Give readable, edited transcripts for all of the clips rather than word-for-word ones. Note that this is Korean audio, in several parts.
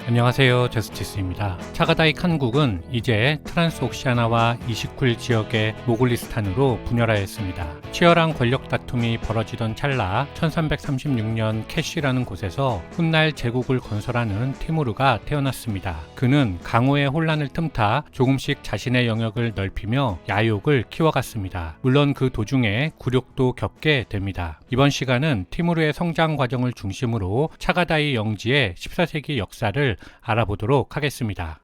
안녕하세요, 저스티스입니다. 차가다이 칸국은 이제 트란스옥시아나와 이시쿨 지역의 모글리스탄으로 분열하였습니다. 치열한 권력 다툼이 벌어지던 찰나 1336년 캐시라는 곳에서 훗날 제국을 건설하는 티무르가 태어났습니다. 그는 강호의 혼란을 틈타 조금씩 자신의 영역을 넓히며 야욕을 키워갔습니다. 물론 그 도중에 굴욕도 겪게 됩니다. 이번 시간은 티무르의 성장 과정을 중심으로 차가다이 영지의 14세기 역사를 알아보도록 하겠습니다.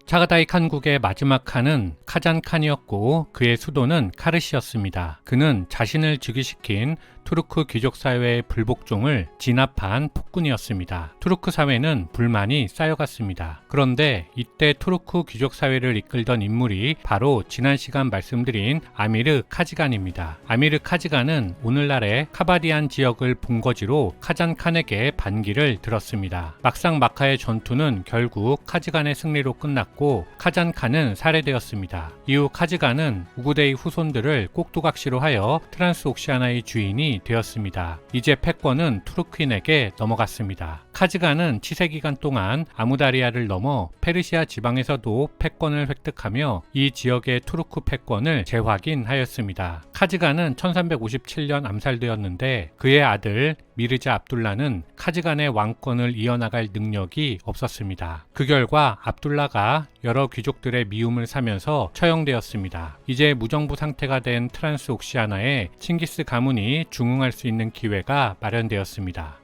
차가다이 칸국의 마지막 칸은 카잔 칸이었고 그의 수도는 카르시였습니다. 그는 자신을 즉위시킨 투르크 귀족 사회의 불복종을 진압한 폭군이었습니다. 투르크 사회는 불만이 쌓여갔습니다. 그런데 이때 투르크 귀족 사회를 이끌던 인물이 바로 지난 시간 말씀드린 아미르 카지간입니다. 아미르 카지간은 오늘날의 카바디안 지역을 본거지로 카잔 칸에게 반기를 들었습니다. 막상막하의 전투는 결국 카지간의 승리로 끝났고 카잔 칸은 살해되었습니다. 이후 카지간은 우구데이 후손들을 꼭두각시로 하여 트란스옥시아나의 주인이 되었습니다. 이제 패권은 투르크인에게 넘어갔습니다. 카지간은 치세기간 동안 아무다리아를 넘어 페르시아 지방에서도 패권을 획득하며 이 지역의 투르크 패권을 재확인하였습니다. 카지간은 1357년 암살되었는데 그의 아들 미르자 압둘라는 카지간의 왕권을 이어나갈 능력이 없었습니다. 그 결과 압둘라가 여러 귀족들의 미움을 사면서 처형되었습니다. 이제 무정부 상태가 된 트란스옥시아나에 칭기스 가문이 중흥할 수 있는 기회가 마련되었습니다.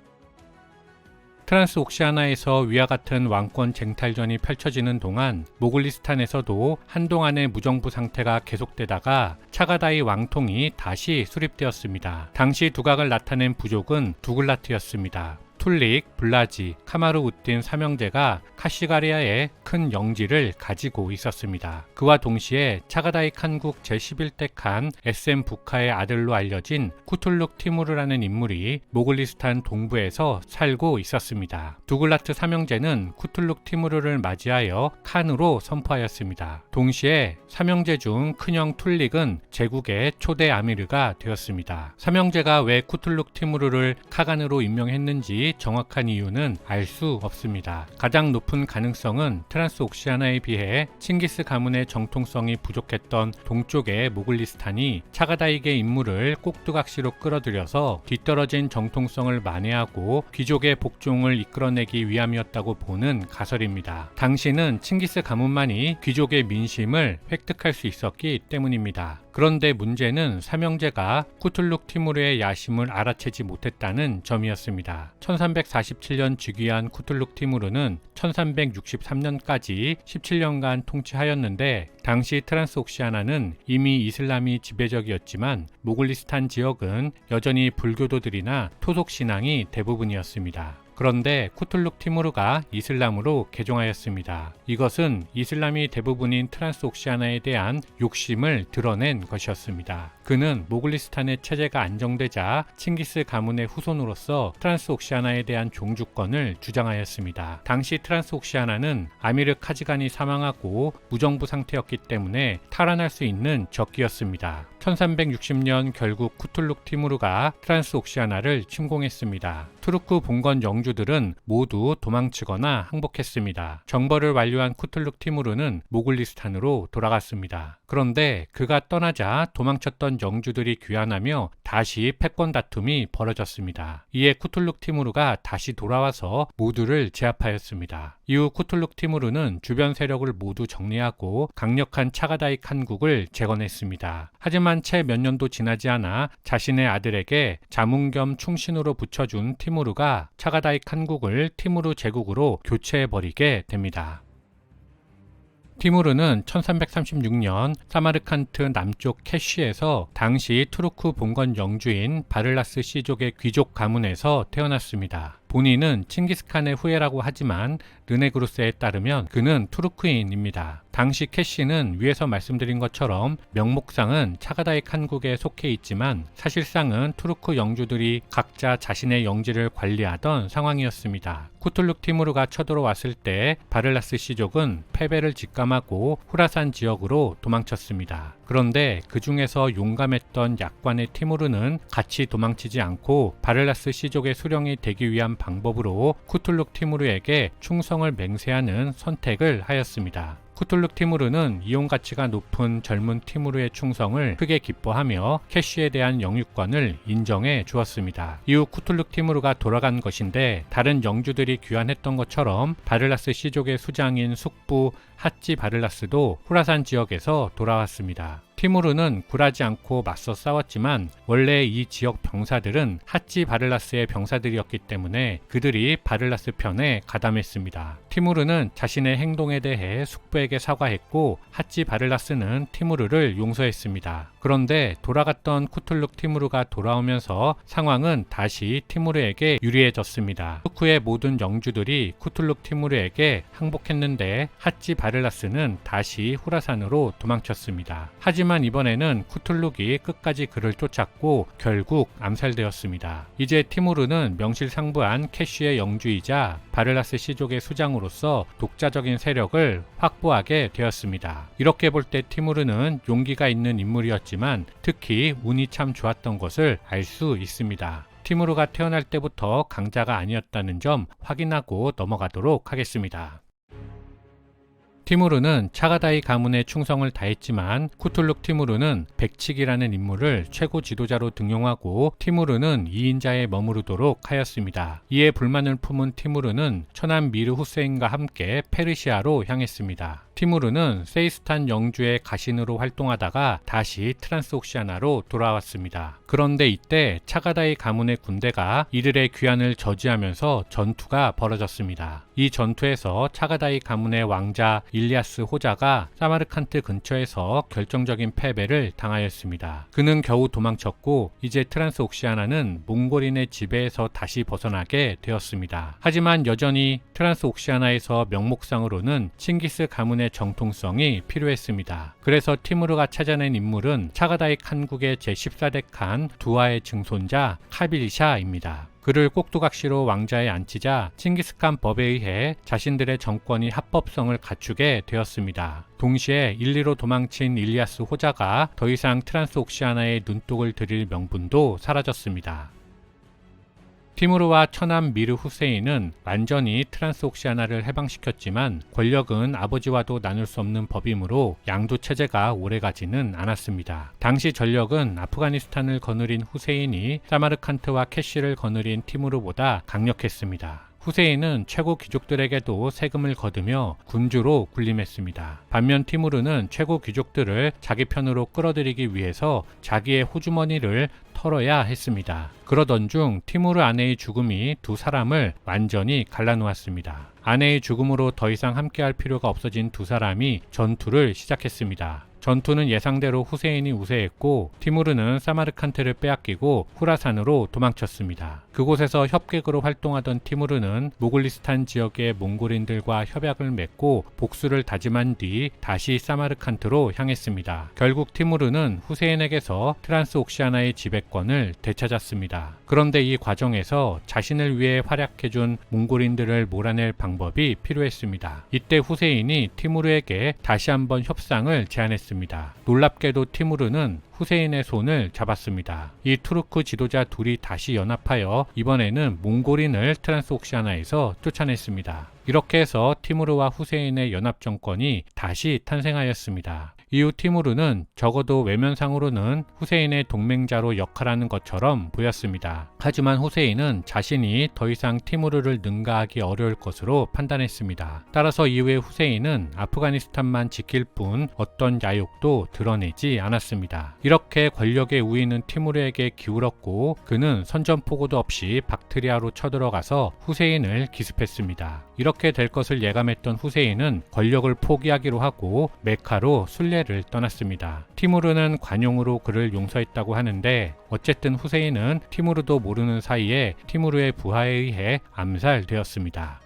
트란스옥시아나에서 위와 같은 왕권 쟁탈전이 펼쳐지는 동안 모글리스탄에서도 한동안의 무정부 상태가 계속되다가 차가다이 왕통이 다시 수립되었습니다. 당시 두각을 나타낸 부족은 두글라트였습니다. 툴릭, 블라지, 카마르 우딘 삼형제가 카시가리아의 큰 영지를 가지고 있었습니다. 그와 동시에 차가다이 칸국 제11대 칸 SM 부카의 아들로 알려진 쿠툴룩 티무르라는 인물이 모글리스탄 동부에서 살고 있었습니다. 두글라트 삼형제는 쿠툴룩 티무르를 맞이하여 칸으로 선포하였습니다. 동시에 삼형제 중 큰형 툴릭은 제국의 초대 아미르가 되었습니다. 삼형제가 왜 쿠툴룩 티무르를 카간으로 임명했는지 정확한 이유는 알 수 없습니다. 가장 높은 가능성은 트란스옥시아나에 비해 칭기스 가문의 정통성이 부족했던 동쪽의 모글리스탄이 차가다이의 인물을 꼭두각시로 끌어들여서 뒤떨어진 정통성을 만회하고 귀족의 복종을 이끌어내기 위함이었다고 보는 가설입니다. 당시는 칭기스 가문만이 귀족의 민심을 획득할 수 있었기 때문입니다. 그런데 문제는 삼형제가 쿠툴룩 티무르의 야심을 알아채지 못했다는 점이었습니다. 1347년 즉위한 쿠툴룩 티무르는 1363년까지 17년간 통치하였는데 당시 트란스옥시아나는 이미 이슬람이 지배적이었지만 모글리스탄 지역은 여전히 불교도들이나 토속 신앙이 대부분이었습니다. 그런데 쿠툴룩 티무르가 이슬람으로 개종하였습니다. 이것은 이슬람이 대부분인 트란스옥시아나에 대한 욕심을 드러낸 것이었습니다. 그는 모글리스탄의 체제가 안정되자 칭기스 가문의 후손으로서 트란스옥시아나에 대한 종주권을 주장하였습니다. 당시 트란스옥시아나는 아미르 카지간이 사망하고 무정부 상태였기 때문에 탈환할 수 있는 적기였습니다. 1360년 결국 쿠툴룩 티무르가 트란스옥시아나를 침공했습니다. 투르크 봉건 영주들은 모두 도망치거나 항복했습니다. 정벌을 완료한 쿠툴룩 티무르는 모글리스탄으로 돌아갔습니다. 그런데 그가 떠나자 도망쳤던 영주들이 귀환하며 다시 패권 다툼이 벌어졌습니다. 이에 쿠툴룩 티무르가 다시 돌아와서 모두를 제압하였습니다. 이후 쿠툴룩 티무르는 주변 세력을 모두 정리하고 강력한 차가다이 칸국을 재건했습니다. 하지만 채 몇 년도 지나지 않아 자신의 아들에게 자문 겸 충신으로 붙여준 티무르가 차가다이 칸국을 티무르 제국으로 교체해버리게 됩니다. 티무르는 1336년 사마르칸트 남쪽 캐쉬에서 당시 투르크 봉건 영주인 바를라스 씨족의 귀족 가문에서 태어났습니다. 본인은 칭기스칸의 후예라고 하지만 르네그루스에 따르면 그는 투르크인입니다. 당시 캐시는 위에서 말씀드린 것처럼 명목상은 차가다이 칸국에 속해 있지만 사실상은 투르크 영주들이 각자 자신의 영지를 관리하던 상황이었습니다. 쿠툴룩 티무르가 쳐들어왔을 때 바를라스 씨족은 패배를 직감하고 후라산 지역으로 도망쳤습니다. 그런데 그 중에서 용감했던 약관의 티무르는 같이 도망치지 않고 바를라스 씨족의 수령이 되기 위한 방법으로 쿠툴룩 티무르에게 충성을 맹세하는 선택을 하였습니다. 쿠툴룩 티무르는 이용 가치가 높은 젊은 티무르의 충성을 크게 기뻐하며 캐쉬에 대한 영유권을 인정해 주었습니다. 이후 쿠툴룩 티무르가 돌아간 것인데 다른 영주들이 귀환했던 것처럼 바를라스 씨족의 수장인 숙부 핫지 바를라스도 후라산 지역에서 돌아왔습니다. 티무르는 굴하지 않고 맞서 싸웠지만 원래 이 지역 병사들은 핫지 바를라스의 병사들이었기 때문에 그들이 바를라스 편에 가담했습니다. 티무르는 자신의 행동에 대해 숙부에게 사과했고 핫지 바를라스는 티무르를 용서했습니다. 그런데 돌아갔던 쿠툴룩 티무르가 돌아오면서 상황은 다시 티무르에게 유리해졌습니다. 후의 모든 영주들이 쿠툴룩 티무르에게 항복했는데 핫지 바를라스는 다시 후라산으로 도망쳤습니다. 하지만 이번에는 쿠툴룩이 끝까지 그를 쫓았고 결국 암살되었습니다. 이제 티무르는 명실상부한 캐쉬의 영주이자 바를라스 씨족의 수장으로서 독자적인 세력을 확보하게 되었습니다. 이렇게 볼 때 티무르는 용기가 있는 인물이었지만 특히 운이 참 좋았던 것을 알 수 있습니다. 티무르가 태어날 때부터 강자가 아니었다는 점 확인하고 넘어가도록 하겠습니다. 티무르는 차가다이 가문의 충성을 다했지만 쿠툴룩 티무르는 백칙이라는 인물을 최고 지도자로 등용하고 티무르는 2인자에 머무르도록 하였습니다. 이에 불만을 품은 티무르는 처남 미르 후세인과 함께 페르시아로 향했습니다. 티무르는 세이스탄 영주의 가신으로 활동하다가 다시 트란스옥시아나로 돌아왔습니다. 그런데 이때 차가다이 가문의 군대가 이들의 귀환을 저지하면서 전투가 벌어졌습니다. 이 전투에서 차가다이 가문의 왕자 일리아스 호자가 사마르칸트 근처에서 결정적인 패배를 당하였습니다. 그는 겨우 도망쳤고 이제 트란스옥시아나는 몽골인의 지배에서 다시 벗어나게 되었습니다. 하지만 여전히 트란스옥시아나에서 명목상으로는 칭기스 가문의 정통성이 필요했습니다. 그래서 티무르가 찾아낸 인물은 차가다이 칸국의 제14대 칸 두아의 증손자 카빌샤입니다. 그를 꼭두각시로 왕자에 앉히자 칭기스칸 법에 의해 자신들의 정권이 합법성을 갖추게 되었습니다. 동시에 일리로 도망친 일리아스 호자가 더 이상 트란스옥시아나에 눈독을 들일 명분도 사라졌습니다. 티무르와 처남 미르 후세인은 완전히 트란스옥시아나를 해방시켰지만 권력은 아버지와도 나눌 수 없는 법이므로 양두 체제가 오래가지는 않았습니다. 당시 전력은 아프가니스탄을 거느린 후세인이 사마르칸트와 캐시를 거느린 티무르보다 강력했습니다. 후세인은 최고 귀족들에게도 세금을 거두며 군주로 군림했습니다. 반면 티무르는 최고 귀족들을 자기 편으로 끌어들이기 위해서 자기의 호주머니를 털어야 했습니다. 그러던 중 티무르 아내의 죽음이 두 사람을 완전히 갈라놓았습니다. 아내의 죽음으로 더 이상 함께할 필요가 없어진 두 사람이 전투를 시작했습니다. 전투는 예상대로 후세인이 우세했고 티무르는 사마르칸트를 빼앗기고 후라산으로 도망쳤습니다. 그곳에서 협객으로 활동하던 티무르는 모글리스탄 지역의 몽골인들과 협약을 맺고 복수를 다짐한 뒤 다시 사마르칸트로 향했습니다. 결국 티무르는 후세인에게서 트란스옥시아나의 지배권을 되찾았습니다. 그런데 이 과정에서 자신을 위해 활약해준 몽골인들을 몰아낼 방법이 필요했습니다. 이때 후세인이 티무르에게 다시 한번 협상을 제안했습니다. 놀랍게도 티무르는 후세인의 손을 잡았습니다. 이 투르크 지도자 둘이 다시 연합하여 이번에는 몽골인을 트란스옥시아나에서 쫓아냈습니다. 이렇게 해서 티무르와 후세인의 연합정권이 다시 탄생하였습니다. 이후 티무르는 적어도 외면상으로는 후세인의 동맹자로 역할하는 것처럼 보였습니다. 하지만 후세인은 자신이 더 이상 티무르를 능가하기 어려울 것으로 판단했습니다. 따라서 이후에 후세인은 아프가니스탄만 지킬 뿐 어떤 야욕도 드러내지 않았습니다. 이렇게 권력의 우위는 티무르에게 기울었고 그는 선전포고도 없이 박트리아로 쳐들어가서 후세인을 기습했습니다. 이렇게 될 것을 예감했던 후세인은 권력을 포기하기로 하고 메카로 순례를 떠났습니다. 티무르는 관용으로 그를 용서했다고 하는데 어쨌든 후세인은 티무르도 모르는 사이에 티무르의 부하에 의해 암살되었습니다.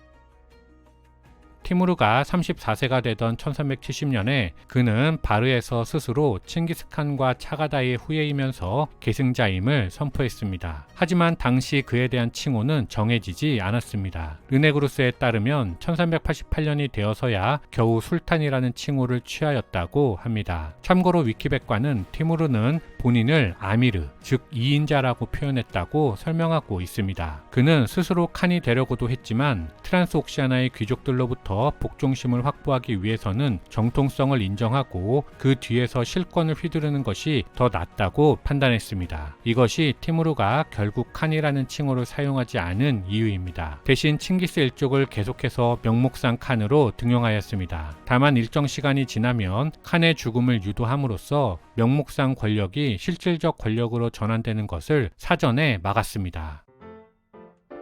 티무르가 34세가 되던 1370년에 그는 바르에서 스스로 칭기스칸과 차가다이의 후예이면서 계승자임을 선포했습니다. 하지만 당시 그에 대한 칭호는 정해지지 않았습니다. 르네그루스에 따르면 1388년이 되어서야 겨우 술탄이라는 칭호를 취하였다고 합니다. 참고로 위키백과는 티무르는 본인을 아미르, 즉 2인자라고 표현했다고 설명하고 있습니다. 그는 스스로 칸이 되려고도 했지만 트란스옥시아나의 귀족들로부터 복종심을 확보하기 위해서는 정통성을 인정하고 그 뒤에서 실권을 휘두르는 것이 더 낫다고 판단했습니다. 이것이 티무르가 결국 칸이라는 칭호를 사용하지 않은 이유입니다. 대신 칭기스 일족을 계속해서 명목상 칸으로 등용하였습니다. 다만 일정 시간이 지나면 칸의 죽음을 유도함으로써 명목상 권력이 실질적 권력으로 전환되는 것을 사전에 막았습니다.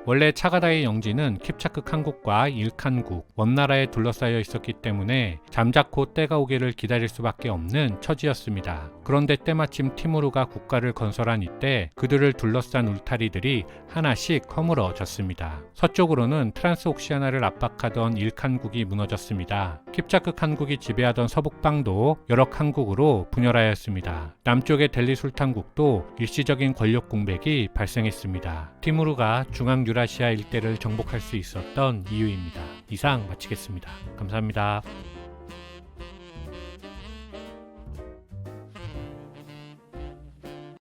원래 차가다이 영지는 킵차크 칸국과 일칸국, 원나라에 둘러싸여 있었기 때문에 잠자코 때가 오기를 기다릴 수밖에 없는 처지였습니다. 그런데 때마침 티무르가 국가를 건설한 이때 그들을 둘러싼 울타리들이 하나씩 허물어졌습니다. 서쪽으로는 트란스옥시아나를 압박하던 일칸국이 무너졌습니다. 킵차크 칸국이 지배하던 서북방도 여러 칸국으로 분열하였습니다. 남쪽의 델리 술탄국도 일시적인 권력 공백이 발생했습니다. 티무르가 중앙 유라시아 일대를 정복할 수 있었던 이유입니다. 이상 마치겠습니다. 감사합니다.